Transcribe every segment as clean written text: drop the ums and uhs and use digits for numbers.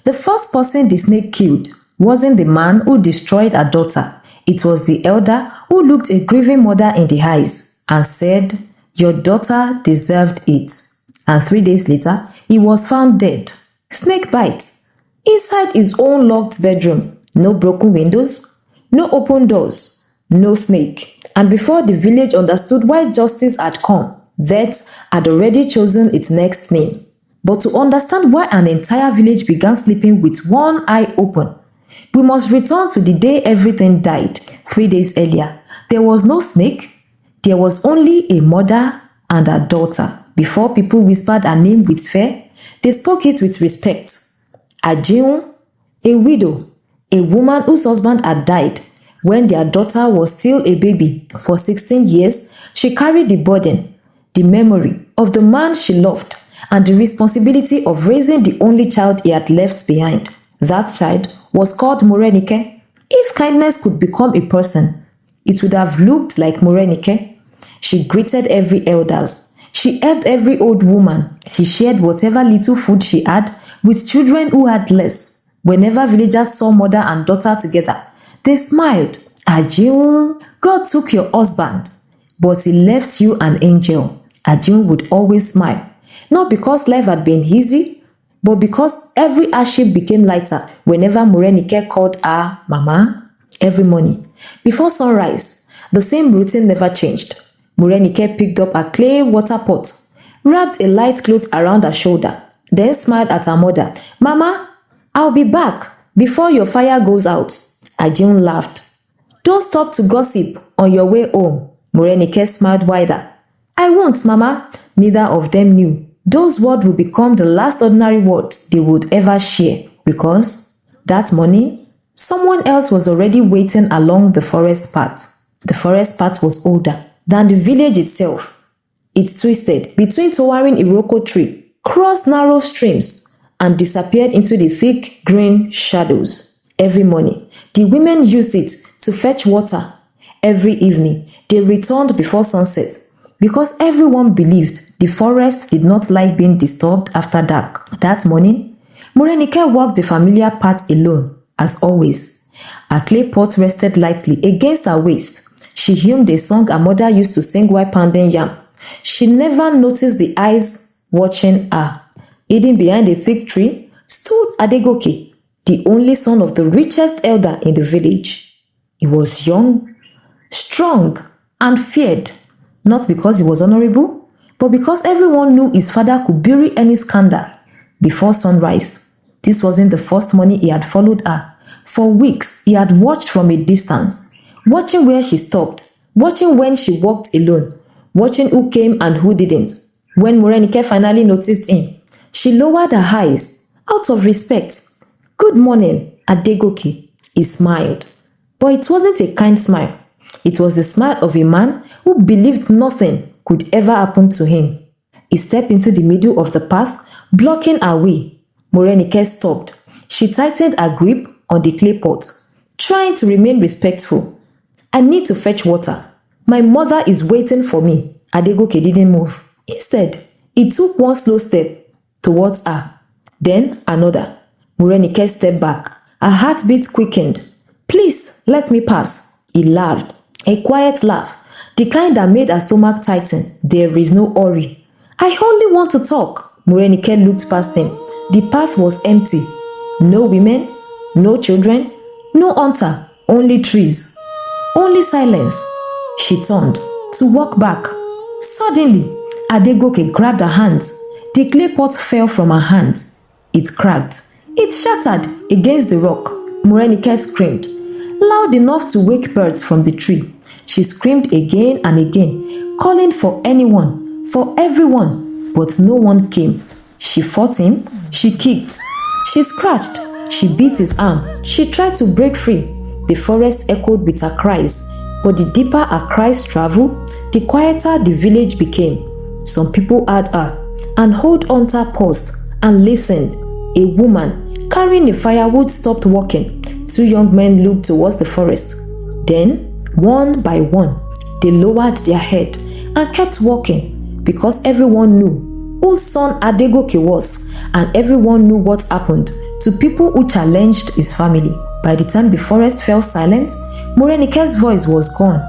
The first person the snake killed wasn't the man who destroyed her daughter. It was the elder who looked a grieving mother in the eyes and said, "Your daughter deserved it." And 3 days later, he was found dead. Snake bites. Inside his own locked bedroom. No broken windows, no open doors, no snake. And before the village understood why justice had come, death had already chosen its next name. But to understand why an entire village began sleeping with one eye open, we must return to the day everything died. 3 days earlier, there was no snake. There was only a mother and her daughter. Before people whispered her name with fear, they spoke it with respect. Ajiun, a widow, a woman whose husband had died when their daughter was still a baby. For 16 years, she carried the burden, the memory of the man she loved, and the responsibility of raising the only child he had left behind. That child was called Morenike. If kindness could become a person, it would have looked like Morenike. She greeted every elders. She helped every old woman. She shared whatever little food she had with children who had less. Whenever villagers saw mother and daughter together, they smiled. Ajiun, God took your husband, but he left you an angel. Ajiun would always smile, not because life had been easy, but because every hardship became lighter whenever Morenike called her Mama. Every morning, before sunrise, the same routine never changed. Morenike picked up a clay water pot, wrapped a light cloth around her shoulder, then smiled at her mother. "Mama, I'll be back before your fire goes out." Ajiun laughed. "Don't stop to gossip on your way home." Morenike smiled wider. "I won't, Mama." Neither of them knew those words would become the last ordinary words they would ever share, because that morning, someone else was already waiting along the forest path. The forest path was older than the village itself. It twisted between towering Iroko tree, crossed narrow streams, and disappeared into the thick green shadows. Every morning, the women used it to fetch water. Every evening, they returned before sunset, because everyone believed the forest did not like being disturbed after dark. That morning, Morenike walked the familiar path alone, as always. Her clay pot rested lightly against her waist. She hummed a song her mother used to sing while pounding yam. She never noticed the eyes watching her. Hidden behind a thick tree stood Adegoke, the only son of the richest elder in the village. He was young, strong, and feared, not because he was honorable, but because everyone knew his father could bury any scandal before sunrise. This wasn't the first morning he had followed her. For weeks, he had watched from a distance, watching where she stopped, watching when she walked alone, watching who came and who didn't. When Morenike finally noticed him, she lowered her eyes out of respect. "Good morning, Adegoke," he smiled. But it wasn't a kind smile. It was the smile of a man who believed nothing could ever happen to him. He stepped into the middle of the path, blocking her way. Morenike stopped. She tightened her grip on the clay pot, trying to remain respectful. "I need to fetch water. My mother is waiting for me." Adegoke didn't move. Instead, he took one slow step towards her, then another. Morenike stepped back. Her heartbeat quickened. "Please, let me pass." He laughed, a quiet laugh, the kind that made her stomach tighten. "There is no hurry. I only want to talk." Morenike looked past him. The path was empty. No women, no children, no hunter, only trees, only silence. She turned to walk back. Suddenly, Adegoke grabbed her hands. The clay pot fell from her hands. It cracked. It shattered against the rock. Morenike screamed, loud enough to wake birds from the tree. She screamed again and again, calling for anyone, for everyone, but no one came. She fought him, she kicked, she scratched, she beat his arm, she tried to break free. The forest echoed with her cries, but the deeper her cries traveled, the quieter the village became. Some people heard her, and old hunter paused and listened. A woman carrying a firewood stopped walking. Two young men looked towards the forest. Then, one by one, they lowered their head and kept walking, because everyone knew whose son Adegoke was, and everyone knew what happened to people who challenged his family. By the time the forest fell silent, Morenike's voice was gone.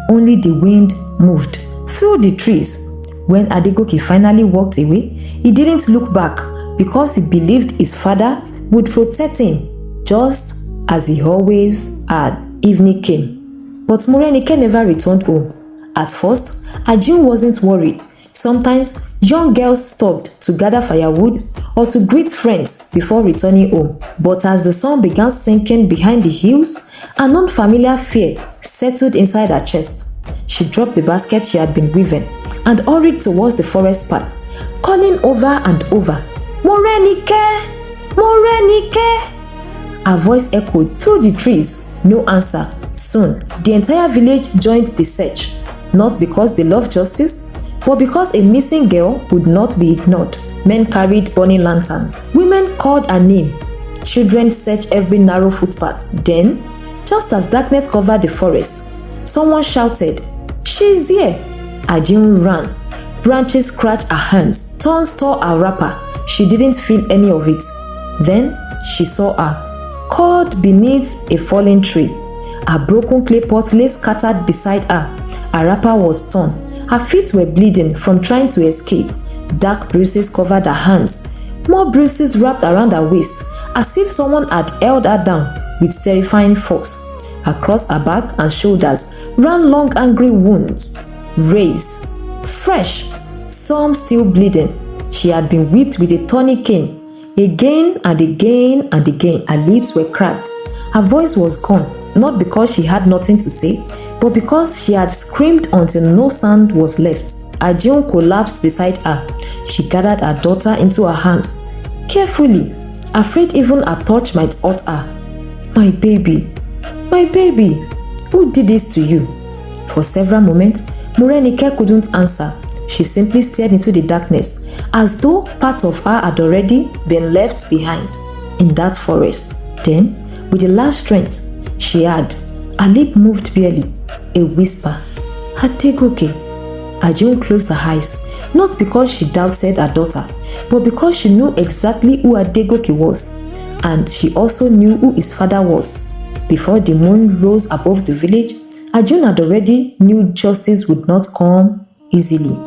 Only the wind moved through the trees. When Adegoke finally walked away, he didn't look back because he believed his father would protect him, just as he always had. Evening came, but Morenike never returned home. At first, Ajiun wasn't worried. Sometimes, young girls stopped to gather firewood or to greet friends before returning home. But as the sun began sinking behind the hills, an unfamiliar fear settled inside her chest. She dropped the basket she had been weaving and hurried towards the forest path, calling over and over, "Morenike! Morenike!" Her voice echoed through the trees. No answer. Soon, the entire village joined the search, not because they loved justice, but because a missing girl would not be ignored. Men carried burning lanterns. Women called her name. Children searched every narrow footpath. Then, just as darkness covered the forest, someone shouted, "She's here!" Ajiun ran. Branches scratched her hands. Thorns tore her wrapper. She didn't feel any of it. Then, she saw her, caught beneath a fallen tree. Her broken clay pot lay scattered beside her. Her wrapper was torn. Her feet were bleeding from trying to escape. Dark bruises covered her hands. More bruises wrapped around her waist, as if someone had held her down with terrifying force. Across her back and shoulders ran long angry wounds, raised, fresh, some still bleeding. She had been whipped with a thorny cane. Again and again and again, her lips were cracked. Her voice was gone, not because she had nothing to say, but because she had screamed until no sound was left. Ajiun collapsed beside her. She gathered her daughter into her arms, carefully, afraid even a touch might hurt her. My baby, who did this to you?" For several moments, Morenike couldn't answer. She simply stared into the darkness, as though part of her had already been left behind in that forest. Then, with the last strength she had, her lip moved barely, a whisper, "Adegoke." Ajiun closed her eyes, not because she doubted her daughter, but because she knew exactly who Adegoke was, and she also knew who his father was. Before the moon rose above the village, Ajiun had already knew justice would not come easily.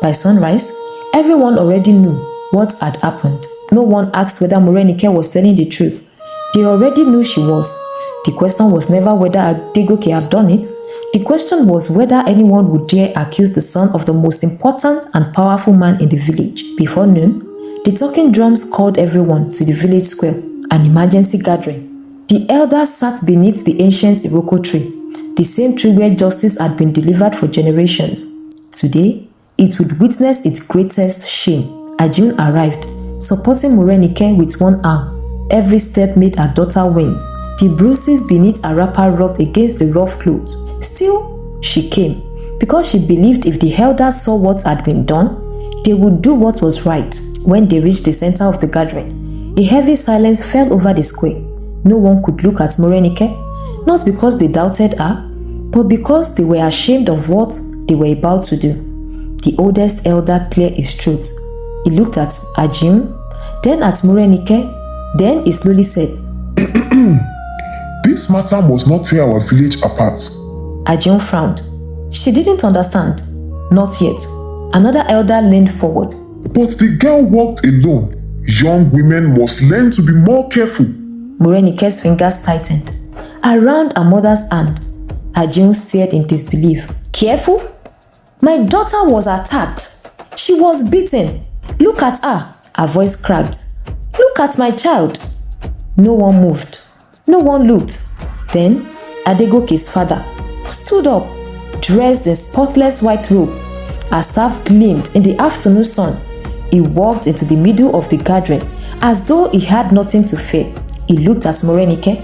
By sunrise, everyone already knew what had happened. No one asked whether Morenike was telling the truth. They already knew she was. The question was never whether Adegoke had done it. The question was whether anyone would dare accuse the son of the most important and powerful man in the village. Before noon, the talking drums called everyone to the village square, an emergency gathering. The elders sat beneath the ancient Iroko tree, the same tree where justice had been delivered for generations. Today, it would witness its greatest shame. Ajiun arrived, supporting Morenike with one arm. Every step made her daughter wince. The bruises beneath her wrapper rubbed against the rough clothes. Still, she came, because she believed if the elders saw what had been done, they would do what was right. When they reached the center of the gathering, a heavy silence fell over the square. No one could look at Morenike, not because they doubted her, but because they were ashamed of what they were about to do. The oldest elder cleared his throat. He looked at Ajiun, then at Morenike, then he slowly said, "This matter must not tear our village apart." Ajiun frowned. She didn't understand. Not yet. Another elder leaned forward. "But the girl walked alone. Young women must learn to be more careful." Morenike's fingers tightened around her mother's hand. Ajiun stared in disbelief. "Careful? My daughter was attacked. She was beaten. Look at her." Her voice cracked. "Look at my child." No one moved. No one looked. Then Adegoke's father stood up, dressed in spotless white robe. Her staff gleamed in the afternoon sun. He walked into the middle of the gathering as though he had nothing to fear. He looked at Morenike,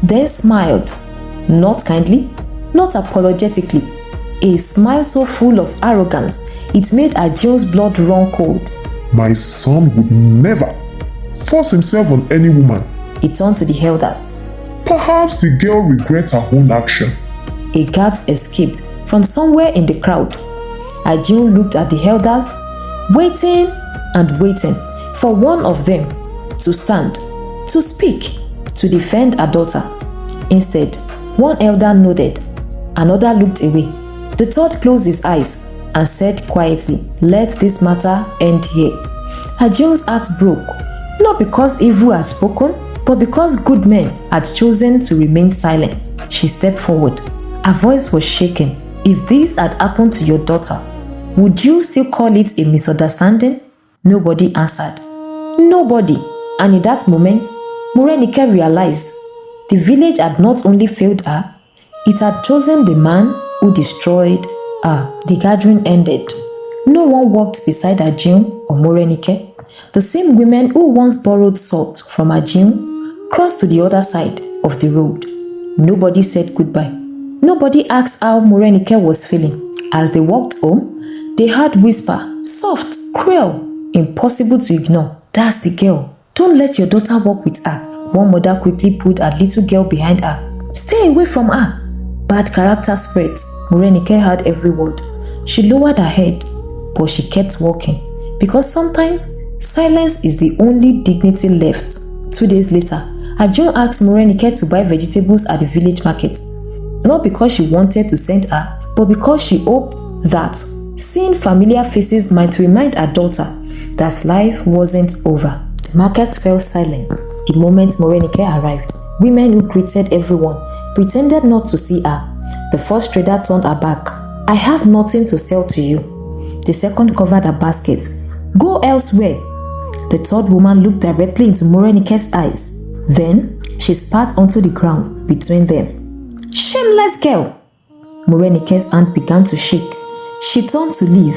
then smiled. Not kindly, not apologetically. A smile so full of arrogance, it made Ajiun's blood run cold. "My son would never force himself on any woman." He turned to the elders. "Perhaps the girl regrets her own action." A gasp escaped from somewhere in the crowd. Ajiun looked at the elders, waiting and waiting for one of them to stand. to speak, to defend her daughter. Instead, one elder nodded, another looked away. The third closed his eyes and said quietly, "Let this matter end here." Ajiun's heart broke, not because evil had spoken, but because good men had chosen to remain silent. She stepped forward. Her voice was shaking. "If this had happened to your daughter, would you still call it a misunderstanding?" Nobody answered. Nobody. And in that moment, Morenike realized the village had not only failed her, it had chosen the man who destroyed her. The gathering ended. No one walked beside Ajiun or Morenike. The same women who once borrowed salt from Ajiun crossed to the other side of the road. Nobody said goodbye. Nobody asked how Morenike was feeling. As they walked home, they heard whisper, soft, cruel, impossible to ignore. "That's the girl. Don't let your daughter walk with her." One mother quickly pulled her little girl behind her. "Stay away from her." Bad character spreads. Morenike heard every word. She lowered her head, but she kept walking. Because sometimes, silence is the only dignity left. 2 days later, Ajiun asked Morenike to buy vegetables at the village market. Not because she wanted to send her, but because she hoped that seeing familiar faces might remind her daughter that life wasn't over. The market fell silent the moment Morenike arrived. Women who greeted everyone pretended not to see her. The first trader turned her back. "I have nothing to sell to you." The second covered her basket. "Go elsewhere." The third woman looked directly into Morenike's eyes. Then she spat onto the ground between them. "Shameless girl!" Morenike's hand began to shake. She turned to leave.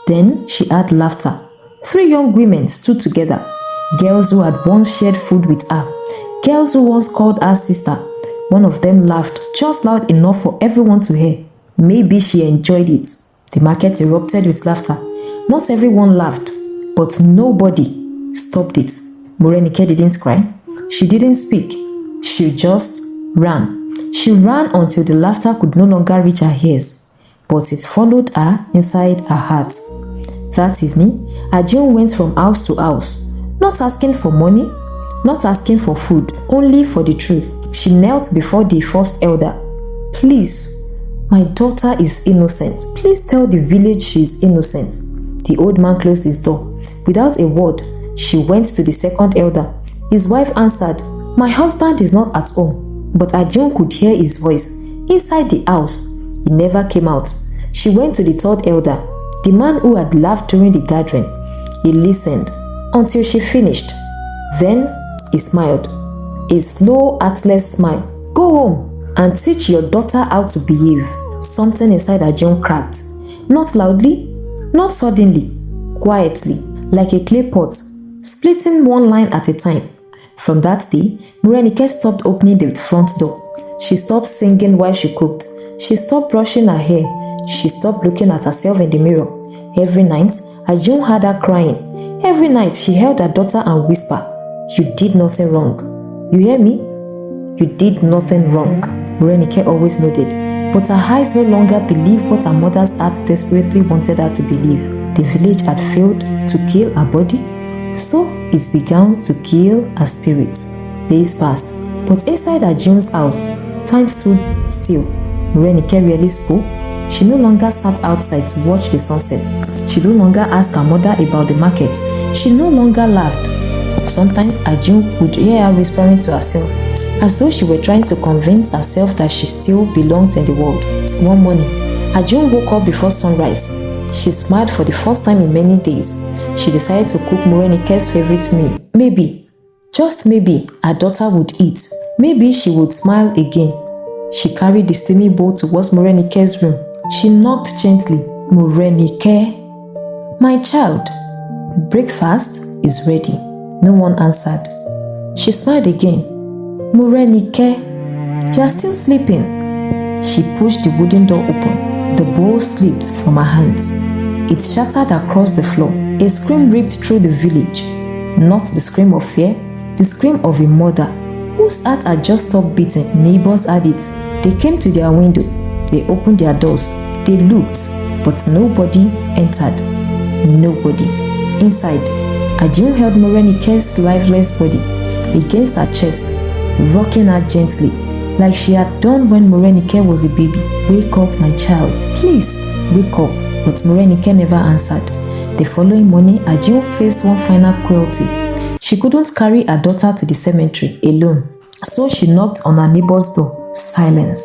Then she heard laughter. 3 young women stood together. Girls who had once shared food with her. Girls who once called her sister. One of them laughed just loud enough for everyone to hear. Maybe she enjoyed it. The market erupted with laughter. Not everyone laughed, but nobody stopped it. Morenike didn't cry. She didn't speak. She just ran. She ran until the laughter could no longer reach her ears, but it followed her inside her heart. That evening, Ajiun went from house to house, not asking for money, not asking for food, only for the truth. She knelt before the first elder. "Please, my daughter is innocent. Please tell the village she is innocent." The old man closed his door. Without a word, she went to the second elder. His wife answered, "My husband is not at home." But Ajiun could hear his voice inside the house. He never came out. She went to the third elder, the man who had laughed during the gathering. He listened until she finished. Then he smiled. A slow, heartless smile. "Go home and teach your daughter how to behave." Something inside Ajiun cracked. Not loudly, not suddenly, quietly, like a clay pot, splitting one line at a time. From that day, Morenike stopped opening the front door. She stopped singing while she cooked. She stopped brushing her hair. She stopped looking at herself in the mirror. Every night, Ajiun heard her crying. Every night, she held her daughter and whispered, "You did nothing wrong. You hear me? You did nothing wrong." Morenike always nodded, but her eyes no longer believed what her mother's heart desperately wanted her to believe. The village had failed to kill her body, so it began to kill her spirit. Days passed, but inside Ajiun's house, time stood still. Morenike rarely spoke. She no longer sat outside to watch the sunset. She no longer asked her mother about the market. She no longer laughed. Sometimes Ajiun would hear her whispering to herself, as though she were trying to convince herself that she still belonged in the world. One morning, Ajiun woke up before sunrise. She smiled for the first time in many days. She decided to cook Morenike's favorite meal. Maybe, just maybe, her daughter would eat. Maybe she would smile again. She carried the steaming bowl towards Morenike's room. She knocked gently. "Morenike, my child, breakfast is ready." No one answered. She smiled again. "Morenike, you are still sleeping." She pushed the wooden door open. The bowl slipped from her hands. It shattered across the floor. A scream ripped through the village. Not the scream of fear, the scream of a mother whose heart had just stopped beating. Neighbors heard it. They came to their window. They opened their doors. They looked, but nobody entered. Nobody. Inside, Ajiun held Morenike's lifeless body. against her chest, rocking her gently, like she had done when Morenike was a baby. "Wake up, my child. Please, wake up." But Morenike never answered. The following morning, Ajiun faced one final cruelty. She couldn't carry her daughter to the cemetery alone, so she knocked on her neighbor's door. Silence.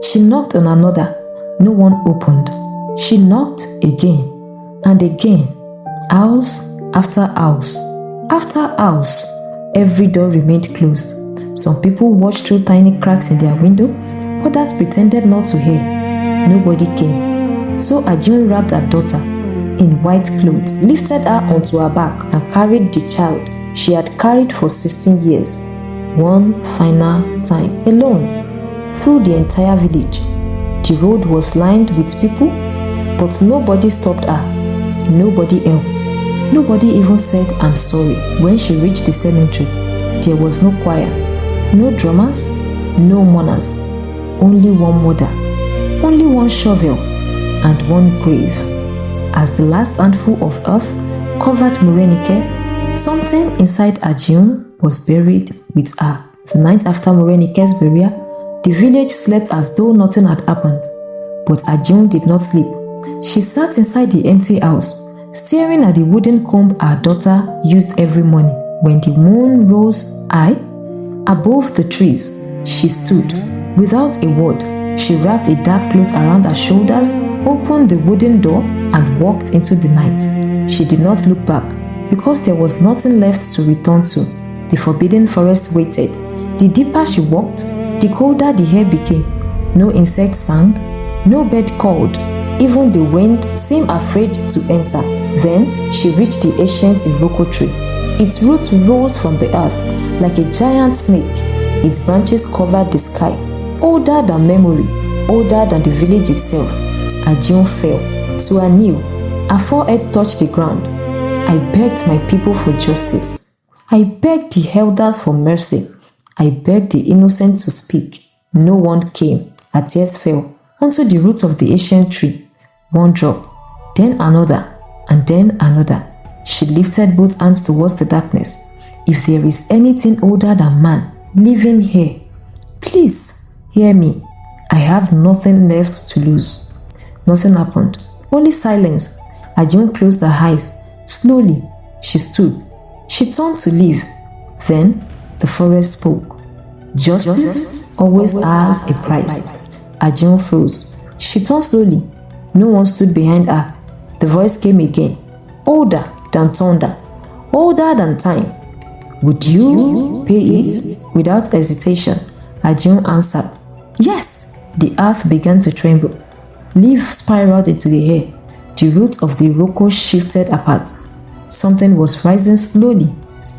She knocked on another. No one opened. She knocked again and again. House after house after house. Every door remained closed. Some people watched through tiny cracks in their window. Others pretended not to hear. Nobody came. So Ajiun wrapped her daughter in white clothes, lifted her onto her back, and carried the child she had carried for 16 years, one final time, alone, through the entire village. The road was lined with people, but nobody stopped her. Nobody helped. Nobody even said, "I'm sorry." When she reached the cemetery, there was no choir, no drummers, no mourners, only one mother, only one shovel, and one grave. As the last handful of earth covered Morenike, something inside Ajiun was buried with her. The night after Morenike's burial, the village slept as though nothing had happened. But Ajiun did not sleep. She sat inside the empty house, staring at the wooden comb her daughter used every morning. When the moon rose high above the trees, she stood. Without a word, she wrapped a dark cloth around her shoulders, opened the wooden door, and walked into the night. She did not look back, because there was nothing left to return to. The forbidden forest waited. The deeper she walked, the colder the air became. No insect sang, no bird called. Even the wind seemed afraid to enter. Then she reached the ancient iroko tree. Its roots rose from the earth like a giant snake. Its branches covered the sky, older than memory, older than the village itself. Ajiun fell to her knee. Her forehead touched the ground. "I begged my people for justice. I begged the elders for mercy. I begged the innocent to speak. No one came." Her tears fell onto the roots of the ancient tree. One drop, then another, and then another. She lifted both hands towards the darkness. "If there is anything older than man living here, please hear me. I have nothing left to lose." Nothing happened, only silence. Ajiun closed her eyes. Slowly, she stood. She turned to leave. Then the forest spoke. "Justice always has a price." Ajiun froze. She turned slowly. No one stood behind her. The voice came again, older than thunder, older than time. "Would you pay it?" Without hesitation, Ajiun answered, "Yes." The earth began to tremble. Leaves spiraled into the air. The roots of the iroko shifted apart. Something was rising slowly,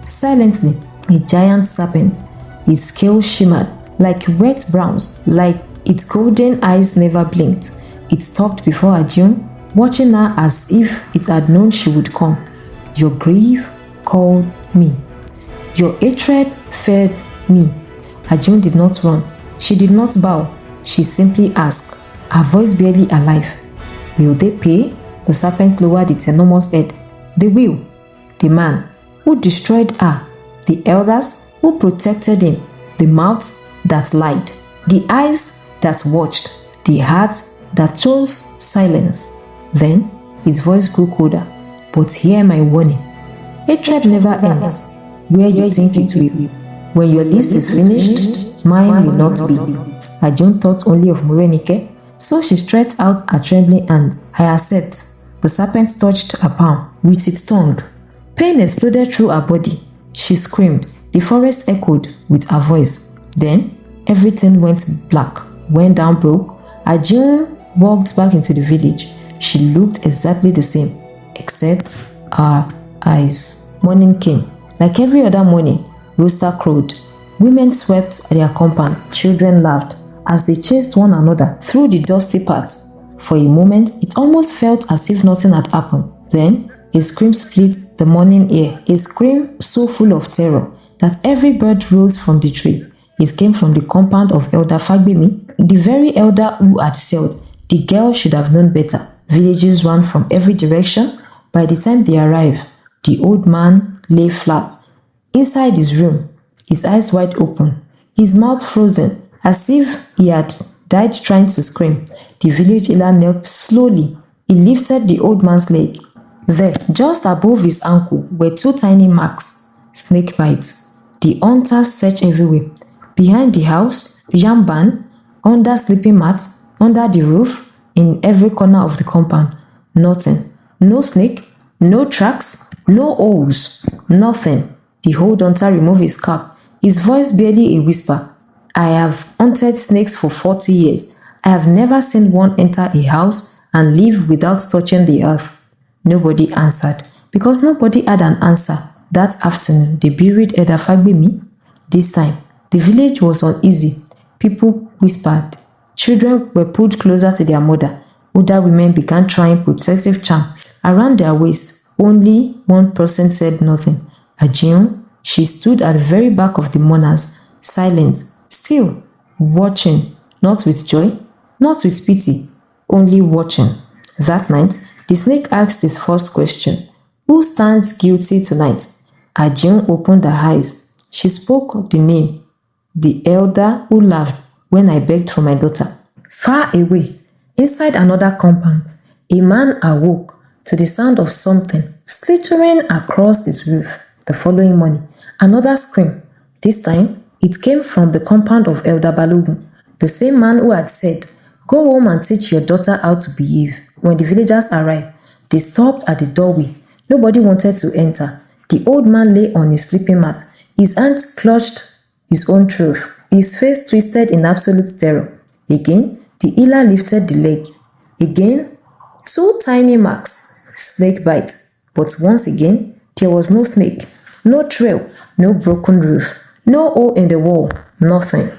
silently. A giant serpent. Its scales shimmered like wet browns, like its golden eyes never blinked. It stopped before Ajiun, watching her as if it had known she would come. "Your grief called me. Your hatred fed me." Ajiun did not run. She did not bow. She simply asked, her voice barely alive, "Will they pay?" The serpent lowered its enormous head. "They will. The man who destroyed her, the elders who protected him, the mouth that lied, the eyes that watched, the heart that chose silence." Then his voice grew colder. "But hear my warning. Hatred never ends where you think it will. When your list is finished, mine will not be." Ajiun thought only of Morenike, so she stretched out her trembling hand. "I accept." The serpent touched her palm with its tongue. Pain exploded through her body. She screamed. The forest echoed with her voice. Then everything went black. When dawn broke, Ajiun walked back into the village. She looked exactly the same, except her eyes. Morning came. Like every other morning, rooster crowed. Women swept their compound. Children laughed as they chased one another through the dusty path. For a moment, it almost felt as if nothing had happened. Then, a scream split the morning air, a scream so full of terror that every bird rose from the tree. It came from the compound of Elder Fagbemi, the very elder who had said the girl should have known better. Villagers ran from every direction. By the time they arrived, the old man lay flat inside his room, his eyes wide open, his mouth frozen, as if he had died trying to scream. The village healer knelt slowly. He lifted the old man's leg. There, just above his ankle, were two tiny marks, snake bites. The hunter searched everywhere. Behind the house, yam barn, under sleeping mat, under the roof, in every corner of the compound. Nothing. No snake, no tracks, no holes, nothing. The old hunter removed his cap, his voice barely a whisper. I have hunted snakes for 40 years. I have never seen one enter a house and leave without touching the earth. Nobody answered. Because nobody had an answer, that afternoon they buried Elder Fagbemi. This time, the village was uneasy. People whispered. Children were pulled closer to their mother. Older women began trying protective charm around their waist. Only one person said nothing. Ajiun, she stood at the very back of the mourners, silent, still, watching, not with joy, not with pity, only watching. That night, the snake asked his first question. Who stands guilty tonight? Ajiun opened her eyes. She spoke the name, the elder who laughed when I begged for my daughter. Far away, inside another compound, a man awoke to the sound of something slithering across his roof. The following morning, another scream. This time, it came from the compound of Elder Balogun, the same man who had said, Go home and teach your daughter how to behave. When the villagers arrived, they stopped at the doorway. Nobody wanted to enter. The old man lay on his sleeping mat. His hands clutched his own throat. His face twisted in absolute terror. Again, the healer lifted the leg. Again, two tiny marks, snake bite. But once again, there was no snake, no trail, no broken roof, no hole in the wall, nothing.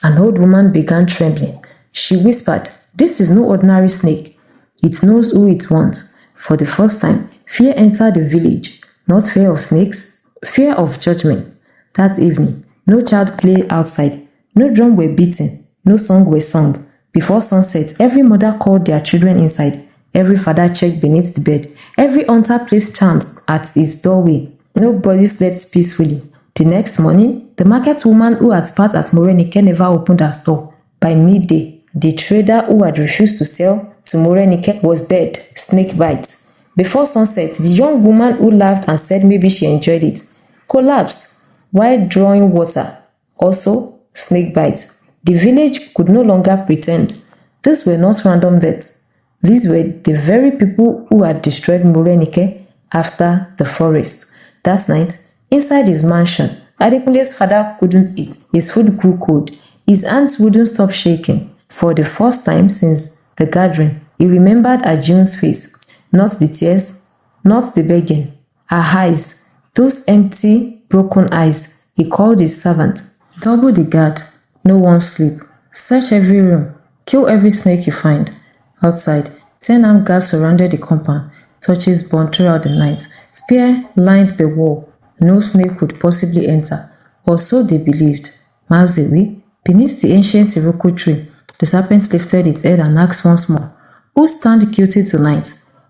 An old woman began trembling. She whispered, This is no ordinary snake. It knows who it wants. For the first time, fear entered the village. Not fear of snakes, fear of judgment. That evening, no child played outside. No drum were beaten. No song were sung. Before sunset, every mother called their children inside. Every father checked beneath the bed. Every hunter placed charms at his doorway. Nobody slept peacefully. The next morning, the market woman who had spat at Morenike never opened her store. By midday, the trader who had refused to sell to Morenike was dead, snake bite. Before sunset, the young woman who laughed and said maybe she enjoyed it, collapsed while drawing water, also snake bite. The village could no longer pretend. These were not random deaths. These were the very people who had destroyed Morenike after the forest. That night, inside his mansion, Adekunle's father couldn't eat. His food grew cold. His hands wouldn't stop shaking. For the first time since the gathering, he remembered Ajiun's face. Not the tears, not the begging. Her eyes, those empty, broken eyes. He called his servant. Double the guard. No one sleep. Search every room. Kill every snake you find. Outside, 10 armed guards surrounded the compound. Torches burned throughout the night. Spear lined the wall. No snake could possibly enter, or so they believed. Miles away, beneath the ancient Iroko tree, the serpent lifted its head and asked once more, Who stand guilty tonight?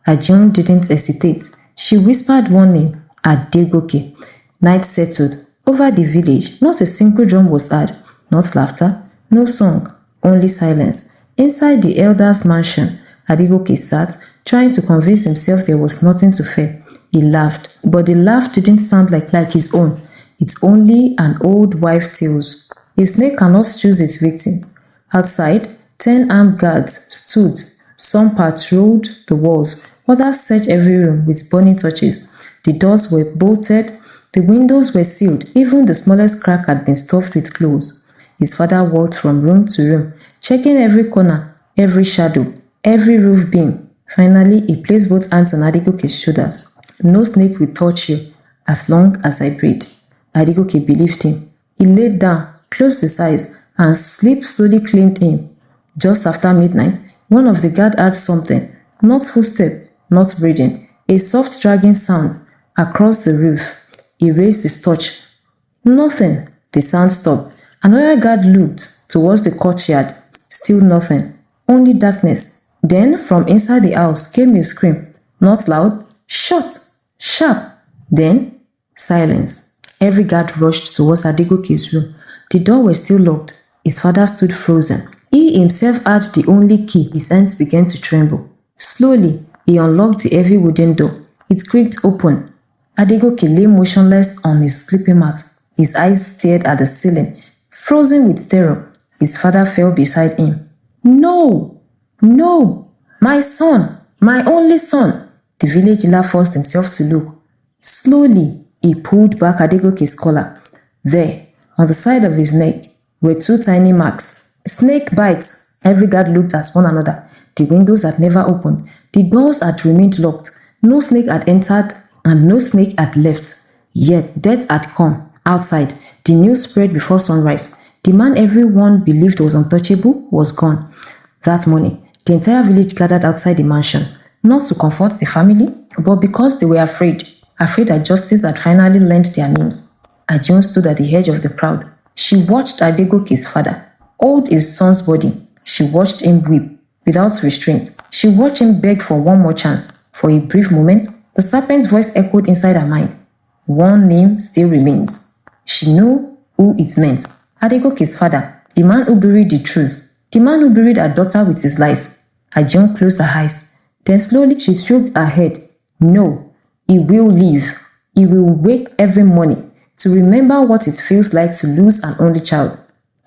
Ajiun didn't hesitate. She whispered one name, Adegoke. Night settled. Over the village, not a single drum was heard. Not laughter, no song, only silence. Inside the elder's mansion, Adegoke sat, trying to convince himself there was nothing to fear. He laughed, but the laugh didn't sound like his own. It's only an old wife tales. A snake cannot choose its victim. Outside, 10 armed guards stood. Some patrolled the walls, others searched every room with burning torches. The doors were bolted, the windows were sealed, even the smallest crack had been stuffed with clothes. His father walked from room to room, checking every corner, every shadow, every roof beam. Finally, he placed both hands on Adegoke's shoulders. No snake will touch you as long as I breathe. Adegoke believed him. He laid down, closed his eyes, and sleep slowly claimed him. Just after midnight, one of the guards heard something, not footstep, not breathing, a soft dragging sound across the roof. He raised his torch. Nothing. The sound stopped. Another guard looked towards the courtyard. Still nothing. Only darkness. Then, from inside the house came a scream. Not loud, short, sharp. Then, silence. Every guard rushed towards Adegoke's room. The door was still locked. His father stood frozen. He himself had the only key. His hands began to tremble. Slowly, he unlocked the heavy wooden door. It creaked open. Adegoke lay motionless on his sleeping mat. His eyes stared at the ceiling, frozen with terror. His father fell beside him. No! No! My son! My only son! The village healer forced himself to look. Slowly, he pulled back Adegoke's collar. There, on the side of his neck, were 2 tiny marks. Snake bites. Every guard looked at one another. The windows had never opened. The doors had remained locked. No snake had entered and no snake had left. Yet death had come. Outside, the news spread before sunrise. The man everyone believed was untouchable was gone. That morning, the entire village gathered outside the mansion, not to comfort the family, but because they were afraid that justice had finally lent their names. Ajiun stood at the edge of the crowd. She watched Adegoke's father hold his son's body. She watched him weep without restraint. She watched him beg for one more chance. For a brief moment, the serpent's voice echoed inside her mind. One name still remains. She knew who it meant. Adegoke's father, the man who buried the truth, the man who buried her daughter with his lies. Ajiun closed her eyes. Then slowly she shook her head. No, he will live. He will wake every morning to remember what it feels like to lose an only child.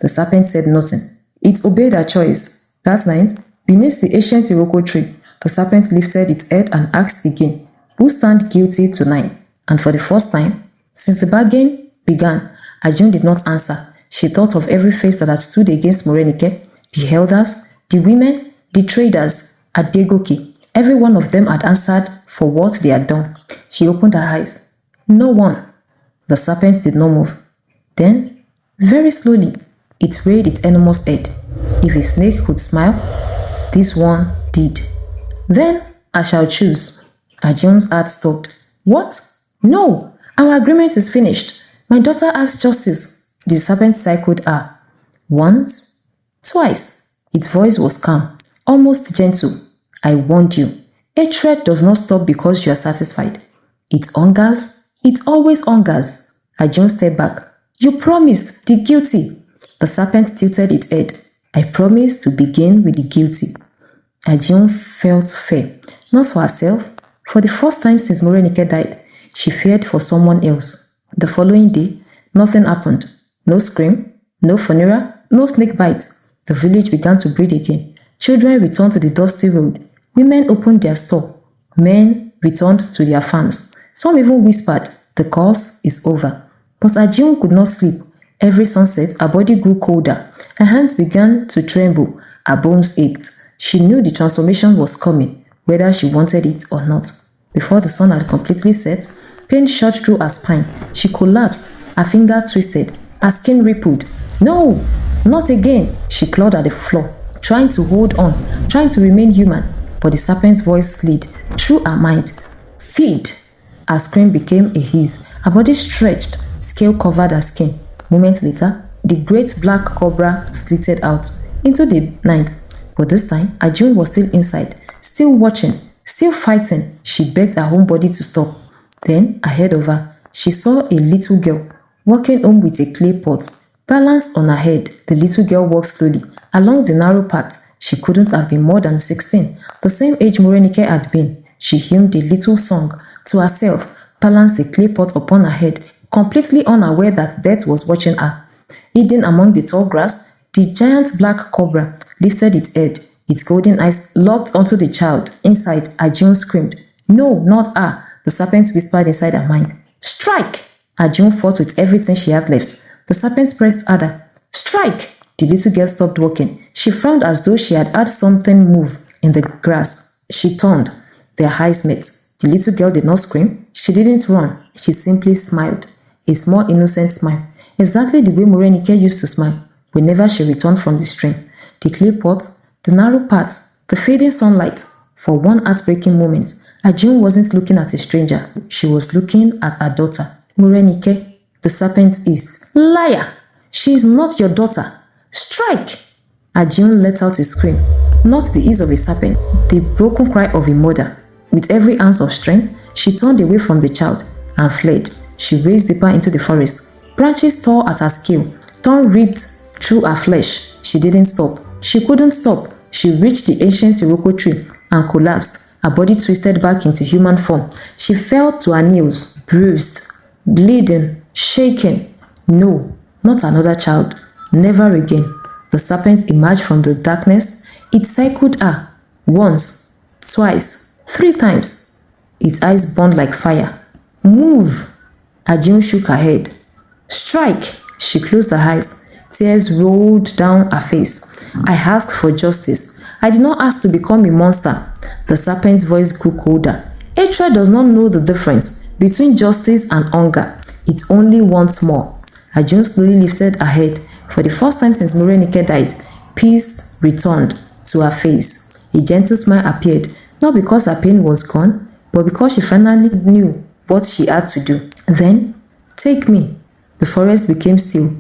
The serpent said nothing. It obeyed her choice. That night, beneath the ancient Iroko tree, the serpent lifted its head and asked again, who stand guilty tonight? And for the first time, since the bargain began, Ajiun did not answer. She thought of every face that had stood against Morenike, the elders, the women, the traders, Adegoke. Every one of them had answered for what they had done. She opened her eyes. No one. The serpent did not move. Then, very slowly, it raised its enormous head. If a snake could smile, this one did. Then I shall choose. Ajiun's heart stopped. What? No, our agreement is finished. My daughter asks justice. The serpent cycled her. Once, twice. Its voice was calm, almost gentle. I warned you. Hatred does not stop because you are satisfied. It hungers. It always hungers. Ajiun stepped back. You promised the guilty. The serpent tilted its head. I promised to begin with the guilty. Ajiun felt fear, not for herself. For the first time since Morenike died, she feared for someone else. The following day, nothing happened. No scream, no funeral, no snake bite. The village began to breathe again. Children returned to the dusty road. Women opened their store. Men returned to their farms. Some even whispered, the cause is over. But Ajiun could not sleep. Every sunset, her body grew colder. Her hands began to tremble. Her bones ached. She knew the transformation was coming, whether she wanted it or not. Before the sun had completely set, pain shot through her spine. She collapsed. Her finger twisted. Her skin rippled. No, not again. She clawed at the floor, trying to hold on, trying to remain human. But the serpent's voice slid through her mind. Feed! Her scream became a hiss. Her body stretched. Scale covered her skin. Moments later, the great black cobra slitted out into the night. But this time, Ajiun was still inside, still watching, still fighting. She begged her own body to stop. Then, ahead of her, she saw a little girl walking home with a clay pot. Balanced on her head, the little girl walked slowly along the narrow path. She couldn't have been more than 16, the same age Morenike had been. She hummed a little song to herself, balanced the clay pot upon her head, completely unaware that death was watching her. Hidden among the tall grass, the giant black cobra lifted its head. Its golden eyes locked onto the child. Inside, Ajiun screamed. No, not her. The serpent whispered inside her mind. Strike! Ajiun fought with everything she had left. The serpent pressed harder. Strike! The little girl stopped walking. She frowned as though she had heard something move in the grass. She turned. Their eyes met. The little girl did not scream. She didn't run. She simply smiled. A small innocent smile. Exactly the way Morenike used to smile whenever she returned from the stream. The clay pot, the narrow path, the fading sunlight. For one heartbreaking moment, Ajiun wasn't looking at a stranger. She was looking at her daughter. Morenike, the serpent hissed. Liar! She is not your daughter. Strike! Ajiun let out a scream. Not the hiss of a serpent, the broken cry of a mother. With every ounce of strength, she turned away from the child and fled. She raced deeper into the forest. Branches tore at her skin, thorns ripped through her flesh. She didn't stop. She couldn't stop. She reached the ancient Iroko tree and collapsed, her body twisted back into human form. She fell to her knees, bruised, bleeding, shaking. No, not another child. Never again. The serpent emerged from the darkness. It circled her once, twice, 3 times. Its eyes burned like fire. Move! Ajiun shook her head. Strike! She closed her eyes. Tears rolled down her face. I asked for justice. I did not ask to become a monster. The serpent's voice grew colder. Hatred does not know the difference between justice and hunger. It only wants more. Ajiun slowly lifted her head. For the first time since Morenike died, peace returned to her face. A gentle smile appeared, not because her pain was gone, but because she finally knew what she had to do. Then, take me. The forest became still.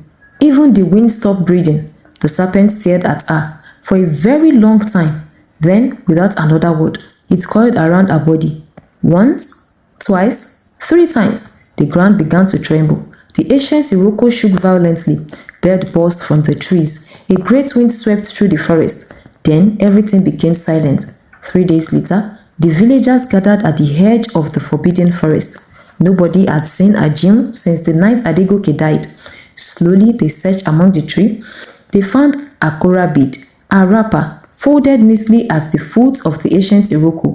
Even the wind stopped breathing. The serpent stared at her for a very long time. Then, without another word, it coiled around her body. Once, twice, 3 times, the ground began to tremble. The ancient Iroko shook violently. Birds burst from the trees. A great wind swept through the forest. Then everything became silent. 3 days later, the villagers gathered at the edge of the forbidden forest. Nobody had seen Ajiun since the night Adegoke died. Slowly, they searched among the tree. They found a kora bead, a wrapper, folded neatly at the foot of the ancient Iroko.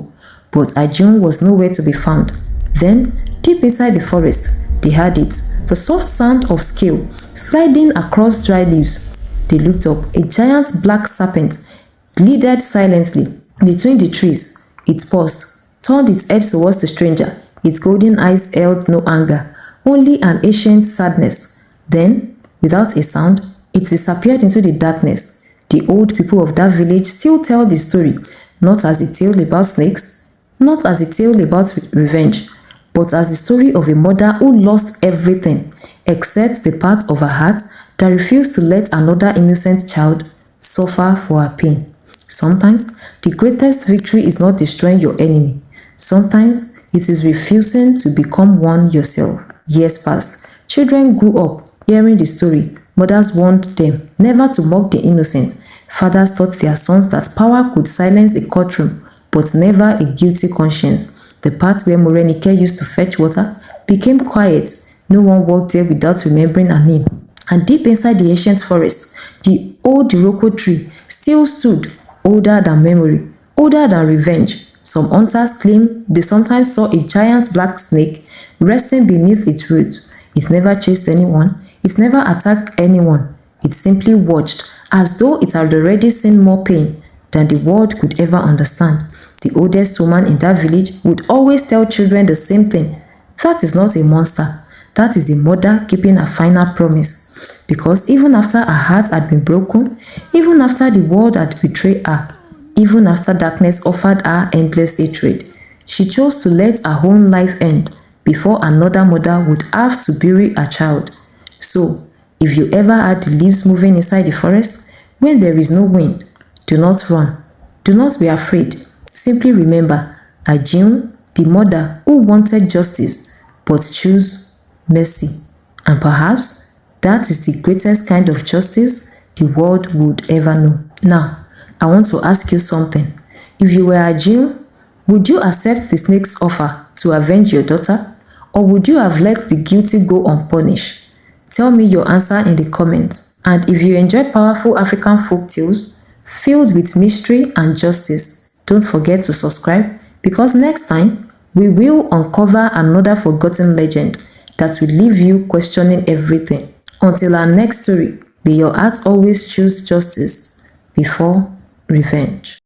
But Ajiun was nowhere to be found. Then, deep inside the forest, they heard it, the soft sound of scale sliding across dry leaves. They looked up. A giant black serpent glided silently between the trees. It paused, turned its head towards the stranger. Its golden eyes held no anger, only an ancient sadness. Then, without a sound, it disappeared into the darkness. The old people of that village still tell the story, not as a tale about snakes, not as a tale about revenge, but as the story of a mother who lost everything except the part of her heart that refused to let another innocent child suffer for her pain. Sometimes, the greatest victory is not destroying your enemy. Sometimes, it is refusing to become one yourself. Years passed. Children grew up, hearing the story. Mothers warned them never to mock the innocent. Fathers taught their sons that power could silence a courtroom, but never a guilty conscience. The part where Morenike used to fetch water became quiet. No one walked there without remembering her name. And deep inside the ancient forest, the old Iroko tree still stood, older than memory, older than revenge. Some hunters claim they sometimes saw a giant black snake resting beneath its roots. It never chased anyone. It never attacked anyone. It simply watched, as though it had already seen more pain than the world could ever understand. The oldest woman in that village would always tell children the same thing. That is not a monster. That is a mother keeping a final promise. Because even after her heart had been broken, even after the world had betrayed her, even after darkness offered her endless hatred, she chose to let her own life end before another mother would have to bury her child. So, if you ever had the leaves moving inside the forest, when there is no wind, do not run. Do not be afraid. Simply remember, Ajiun, the mother who wanted justice, but chose mercy. And perhaps that is the greatest kind of justice the world would ever know. Now, I want to ask you something. If you were Ajiun, would you accept the snake's offer to avenge your daughter? Or would you have let the guilty go unpunished? Tell me your answer in the comments. And if you enjoyed powerful African folk tales filled with mystery and justice, don't forget to subscribe, because next time we will uncover another forgotten legend that will leave you questioning everything. Until our next story, may your heart always choose justice before revenge.